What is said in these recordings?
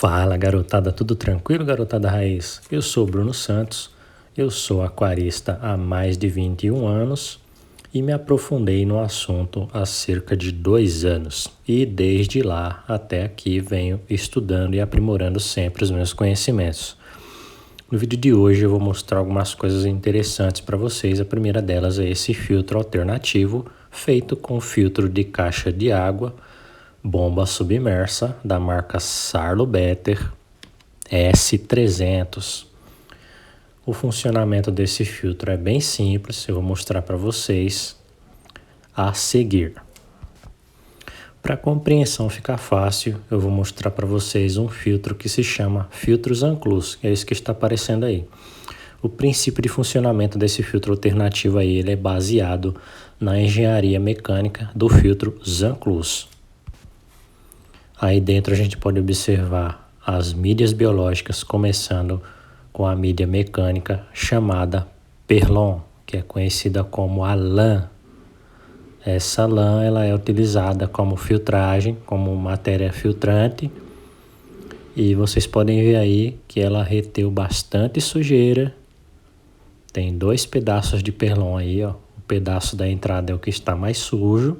Fala, garotada, tudo tranquilo, garotada raiz? Eu sou Bruno Santos, eu sou aquarista há mais de 21 anos e me aprofundei no assunto há cerca de 2 anos. E desde lá até aqui venho estudando e aprimorando sempre os meus conhecimentos. No vídeo de hoje eu vou mostrar algumas coisas interessantes para vocês. A primeira delas é esse filtro alternativo feito com filtro de caixa de água, bomba submersa da marca Sarlo Better S300. O funcionamento desse filtro é bem simples, eu vou mostrar para vocês a seguir. Para a compreensão ficar fácil, eu vou mostrar para vocês um filtro que se chama filtro Zanclus, que é esse que está aparecendo aí. O princípio de funcionamento desse filtro alternativo aí, ele é baseado na engenharia mecânica do filtro Zanclus. Aí dentro a gente pode observar as mídias biológicas, começando com a mídia mecânica chamada Perlon, que é conhecida como a lã. Essa lã ela é utilizada como filtragem, como matéria filtrante, e vocês podem ver aí que ela reteu bastante sujeira. Tem 2 pedaços de Perlon aí, ó. O pedaço da entrada é o que está mais sujo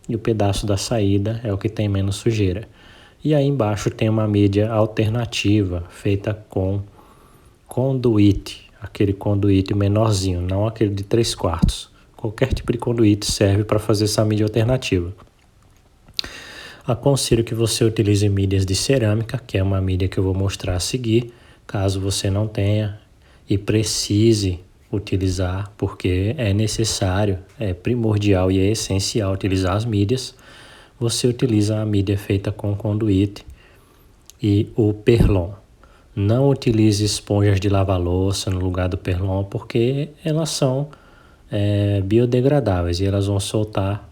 e o pedaço da saída é o que tem menos sujeira. E aí embaixo tem uma mídia alternativa feita com conduíte, aquele conduíte menorzinho, não aquele de 3/4. Qualquer tipo de conduíte serve para fazer essa mídia alternativa. Aconselho que você utilize mídias de cerâmica, que é uma mídia que eu vou mostrar a seguir, caso você não tenha e precise utilizar, porque é necessário, é primordial e é essencial utilizar as mídias. Você utiliza a mídia feita com conduíte e o Perlon. Não utilize esponjas de lava-louça no lugar do Perlon, porque elas são biodegradáveis e elas vão soltar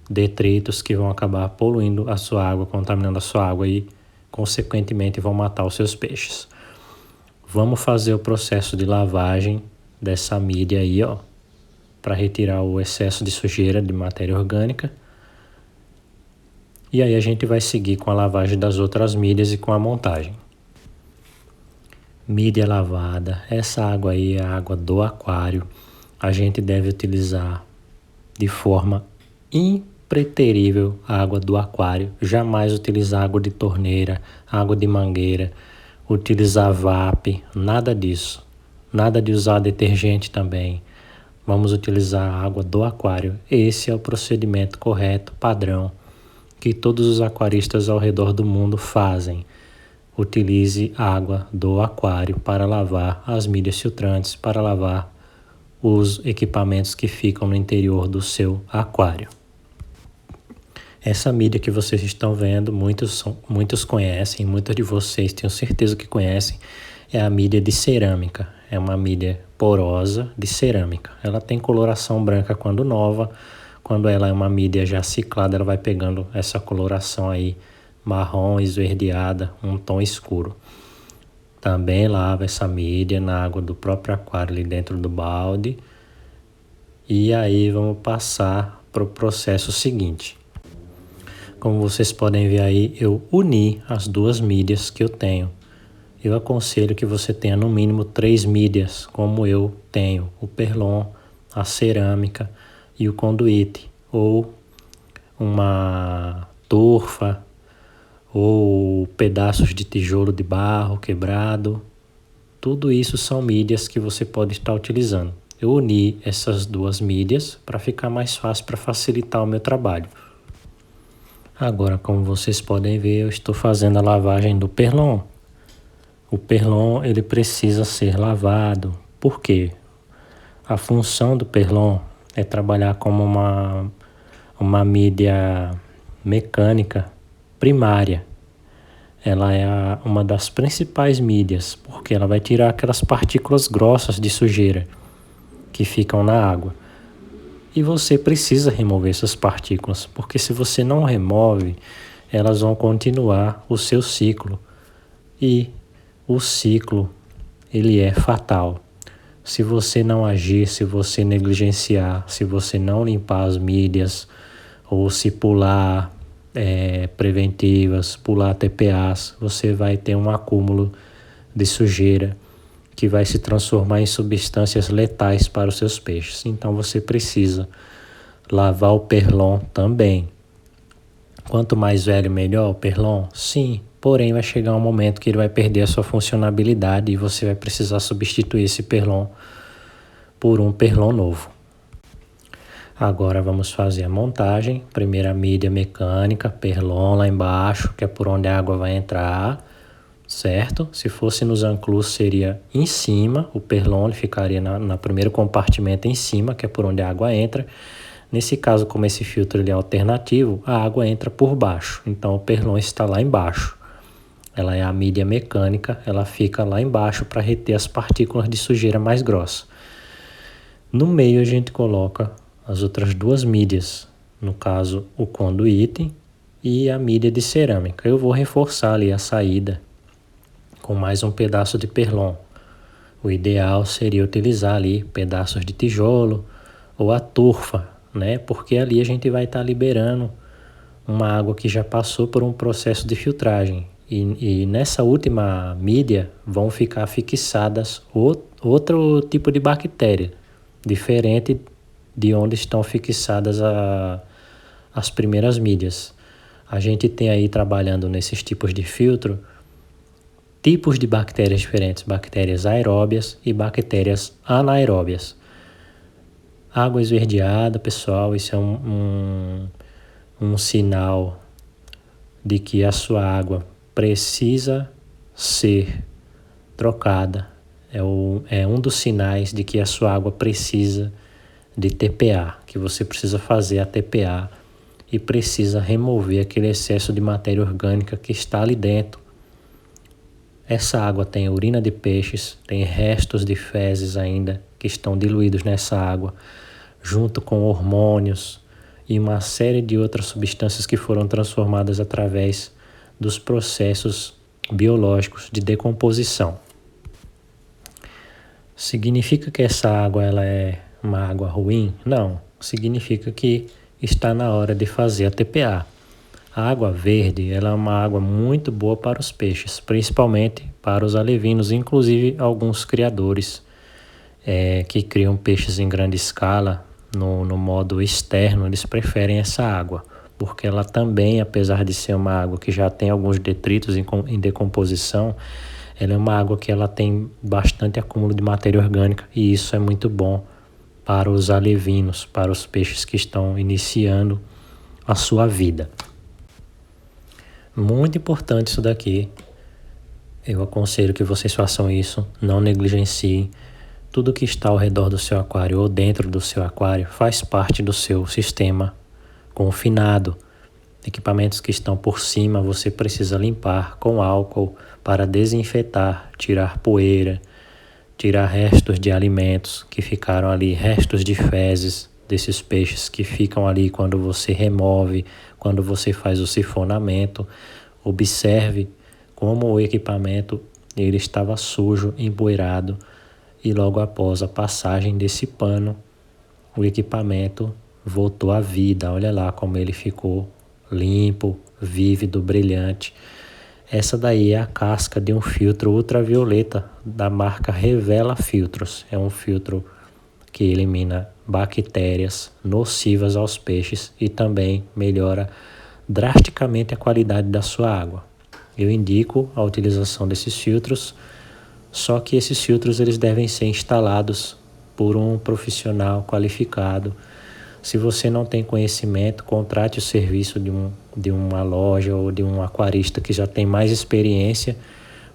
detritos que vão acabar poluindo a sua água, contaminando a sua água e, consequentemente, vão matar os seus peixes. Vamos fazer o processo de lavagem dessa mídia aí, ó, para retirar o excesso de sujeira de matéria orgânica. E aí a gente vai seguir com a lavagem das outras mídias e com a montagem. Mídia lavada, essa água aí é a água do aquário. A gente deve utilizar de forma impreterível a água do aquário. Jamais utilizar água de torneira, água de mangueira, utilizar VAP, nada disso. Nada de usar detergente também. Vamos utilizar a água do aquário. Esse é o procedimento correto, padrão, que todos os aquaristas ao redor do mundo fazem. Utilize água do aquário para lavar as mídias filtrantes, para lavar os equipamentos que ficam no interior do seu aquário. Essa mídia que vocês estão vendo, muitos conhecem, muitos de vocês tenho certeza que conhecem, é a mídia de cerâmica. É uma mídia porosa de cerâmica. Ela tem coloração branca quando nova. Quando ela é uma mídia já ciclada, ela vai pegando essa coloração aí marrom, esverdeada, um tom escuro. Também lava essa mídia na água do próprio aquário ali dentro do balde. E aí vamos passar para o processo seguinte. Como vocês podem ver aí, eu uni as 2 mídias que eu tenho. Eu aconselho que você tenha no mínimo 3 mídias, como eu tenho: o Perlon, a cerâmica e o conduíte, ou uma turfa, ou pedaços de tijolo de barro quebrado. Tudo isso são mídias que você pode estar utilizando. Eu uni essas 2 mídias para ficar mais fácil, para facilitar o meu trabalho. Agora, como vocês podem ver, eu estou fazendo a lavagem do Perlon. O Perlon ele precisa ser lavado. Por quê? A função do Perlon é trabalhar como uma mídia mecânica primária. Ela é uma das principais mídias, porque ela vai tirar aquelas partículas grossas de sujeira que ficam na água. E você precisa remover essas partículas, porque se você não remove, elas vão continuar o seu ciclo. E o ciclo, ele é fatal. Se você não agir, se você negligenciar, se você não limpar as mídias, ou se pular, preventivas, pular TPAs, você vai ter um acúmulo de sujeira que vai se transformar em substâncias letais para os seus peixes. Então você precisa lavar o perlon também. Quanto mais velho, melhor o perlon? Sim, porém vai chegar um momento que ele vai perder a sua funcionalidade e você vai precisar substituir esse perlon por um perlon novo. Agora vamos fazer a montagem. Primeira mídia mecânica, perlon lá embaixo, que é por onde a água vai entrar, certo? Se fosse nos anclus seria em cima, o perlon ficaria no primeiro compartimento em cima, que é por onde a água entra. Nesse caso, como esse filtro ele é alternativo, a água entra por baixo, então o perlon está lá embaixo. Ela é a mídia mecânica, ela fica lá embaixo para reter as partículas de sujeira mais grossa. No meio a gente coloca as outras duas mídias, no caso o conduíte e a mídia de cerâmica. Eu vou reforçar ali a saída com mais um pedaço de perlon. O ideal seria utilizar ali pedaços de tijolo ou a turfa, né? Porque ali a gente vai estar liberando uma água que já passou por um processo de filtragem. E nessa última mídia vão ficar fixadas outro tipo de bactéria, diferente de onde estão fixadas as primeiras mídias. A gente tem aí trabalhando nesses tipos de filtro, tipos de bactérias diferentes, bactérias aeróbias e bactérias anaeróbias. Água esverdeada, pessoal, isso é um sinal de que a sua água precisa ser trocada. É um dos sinais de que a sua água precisa de TPA, que você precisa fazer a TPA e precisa remover aquele excesso de matéria orgânica que está ali dentro. Essa água tem urina de peixes, tem restos de fezes ainda que estão diluídos nessa água, junto com hormônios e uma série de outras substâncias que foram transformadas através dos processos biológicos de decomposição. Significa que essa água ela é uma água ruim? Não, significa que está na hora de fazer a TPA. A água verde ela é uma água muito boa para os peixes, principalmente para os alevinos, inclusive alguns criadores que criam peixes em grande escala no modo externo, eles preferem essa água, porque ela também, apesar de ser uma água que já tem alguns detritos em decomposição, ela é uma água que ela tem bastante acúmulo de matéria orgânica e isso é muito bom para os alevinos, para os peixes que estão iniciando a sua vida. Muito importante isso daqui. Eu aconselho que vocês façam isso, não negligenciem. Tudo que está ao redor do seu aquário ou dentro do seu aquário faz parte do seu sistema confinado. Equipamentos que estão por cima você precisa limpar com álcool para desinfetar, tirar poeira, tirar restos de alimentos que ficaram ali, restos de fezes desses peixes que ficam ali quando você remove, quando você faz o sifonamento. Observe como o equipamento ele estava sujo, empoeirado e logo após a passagem desse pano, o equipamento voltou à vida. Olha lá como ele ficou limpo, vívido, brilhante. Essa daí é a casca de um filtro ultravioleta da marca Revela Filtros. É um filtro que elimina bactérias nocivas aos peixes e também melhora drasticamente a qualidade da sua água. Eu indico a utilização desses filtros, só que esses filtros eles devem ser instalados por um profissional qualificado. Se você não tem conhecimento, contrate o serviço de uma loja ou de um aquarista que já tem mais experiência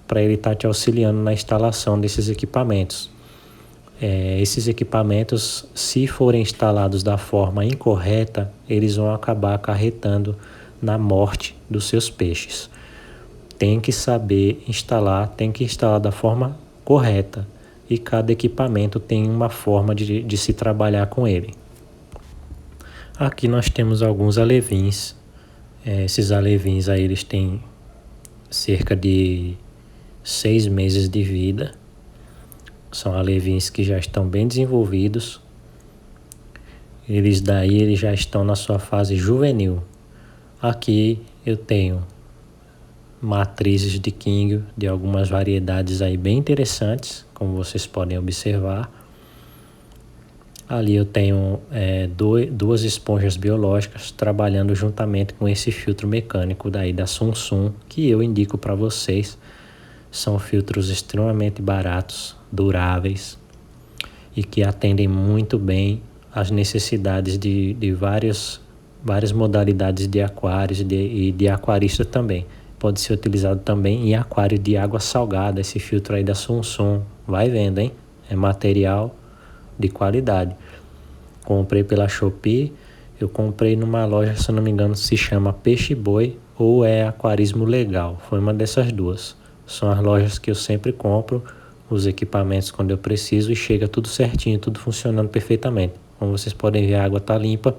para ele estar te auxiliando na instalação desses equipamentos. Esses equipamentos, se forem instalados da forma incorreta, eles vão acabar acarretando na morte dos seus peixes. Tem que saber instalar, tem que instalar da forma correta e cada equipamento tem uma forma de se trabalhar com ele. Aqui nós temos alguns alevins. Esses alevins aí eles têm cerca de 6 meses de vida. São alevins que já estão bem desenvolvidos. Eles já estão na sua fase juvenil. Aqui eu tenho matrizes de King de algumas variedades aí bem interessantes, como vocês podem observar. Ali eu tenho duas esponjas biológicas trabalhando juntamente com esse filtro mecânico daí da Sunsum, que eu indico para vocês. São filtros extremamente baratos, duráveis e que atendem muito bem às necessidades de várias modalidades de aquários e de aquarista também. Pode ser utilizado também em aquário de água salgada, esse filtro aí da Sunsum. Vai vendo, hein? É material de qualidade. Comprei pela Shopee, eu comprei numa loja, se não me engano, se chama Peixe Boi ou é Aquarismo Legal. Foi uma dessas duas. São as lojas que eu sempre compro os equipamentos quando eu preciso e chega tudo certinho, tudo funcionando perfeitamente. Como vocês podem ver, a água está limpa,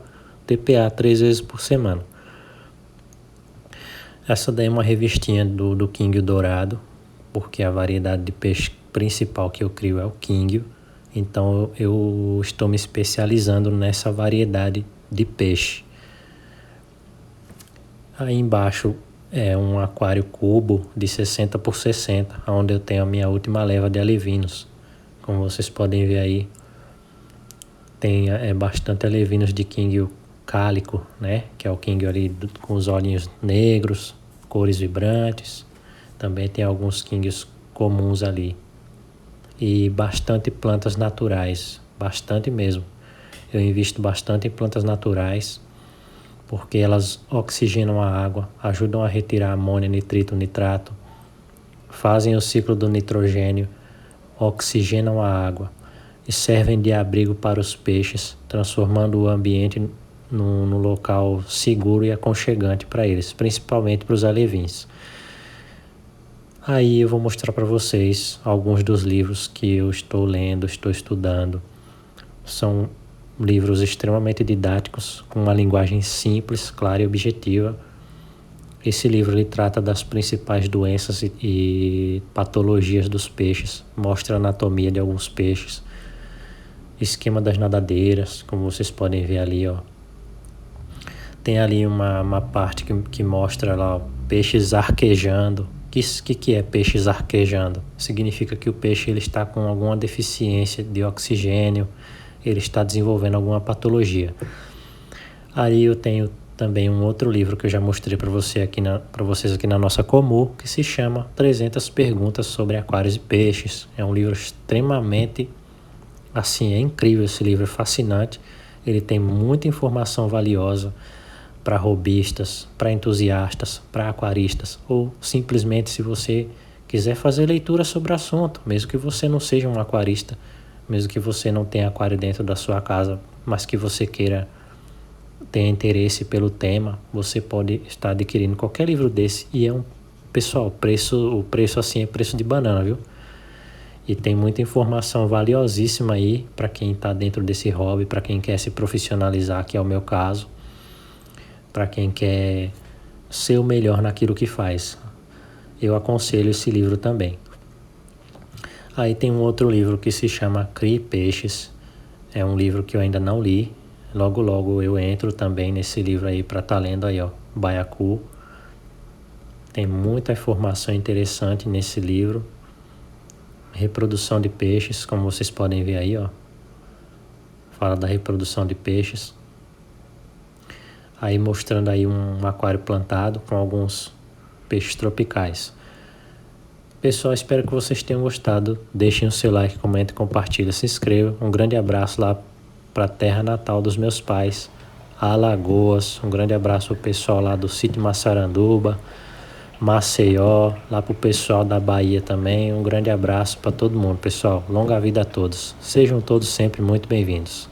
TPA 3 vezes por semana. Essa daí é uma revistinha do King dourado, porque a variedade de peixe principal que eu crio é o King. Então eu estou me especializando nessa variedade de peixe. Aí embaixo é um aquário cubo de 60 por 60, onde eu tenho a minha última leva de alevinos. Como vocês podem ver aí, tem bastante alevinos de King cálico, né? Que é o King ali com os olhinhos negros, cores vibrantes. Também tem alguns Kings comuns ali. E bastante plantas naturais, bastante mesmo. Eu invisto bastante em plantas naturais, porque elas oxigenam a água, ajudam a retirar amônia, nitrito, nitrato, fazem o ciclo do nitrogênio, oxigenam a água e servem de abrigo para os peixes, transformando o ambiente num local seguro e aconchegante para eles, principalmente para os alevins. Aí eu vou mostrar para vocês alguns dos livros que eu estou lendo, estou estudando. São livros extremamente didáticos, com uma linguagem simples, clara e objetiva. Esse livro ele trata das principais doenças e patologias dos peixes, mostra a anatomia de alguns peixes, esquema das nadadeiras, como vocês podem ver ali, ó. Tem ali uma parte que mostra lá peixes arquejando. Que é peixes arquejando? Significa que o peixe ele está com alguma deficiência de oxigênio, ele está desenvolvendo alguma patologia. Aí eu tenho também um outro livro que eu já mostrei para vocês aqui na nossa Comu, que se chama 300 Perguntas sobre Aquários e Peixes. É um livro extremamente, assim, é incrível esse livro, é fascinante. Ele tem muita informação valiosa para hobbyistas, para entusiastas, para aquaristas, ou simplesmente se você quiser fazer leitura sobre o assunto, mesmo que você não seja um aquarista, mesmo que você não tenha aquário dentro da sua casa, mas que você queira ter interesse pelo tema, você pode estar adquirindo qualquer livro desse e pessoal, o preço assim é preço de banana, viu? E tem muita informação valiosíssima aí para quem está dentro desse hobby, para quem quer se profissionalizar, que é o meu caso. Para quem quer ser o melhor naquilo que faz. Eu aconselho esse livro também. Aí tem um outro livro que se chama Crie Peixes. É um livro que eu ainda não li. Logo, logo eu entro também nesse livro aí para estar lendo aí, ó. Baiacu. Tem muita informação interessante nesse livro. Reprodução de peixes, como vocês podem ver aí, ó. Fala da reprodução de peixes. Aí mostrando aí um aquário plantado com alguns peixes tropicais. Pessoal, espero que vocês tenham gostado. Deixem o seu like, comentem, compartilhem, se inscrevam. Um grande abraço lá para a terra natal dos meus pais, Alagoas. Um grande abraço para o pessoal lá do sítio Massaranduba, Maceió, lá para o pessoal da Bahia também. Um grande abraço para todo mundo, pessoal. Longa vida a todos. Sejam todos sempre muito bem-vindos.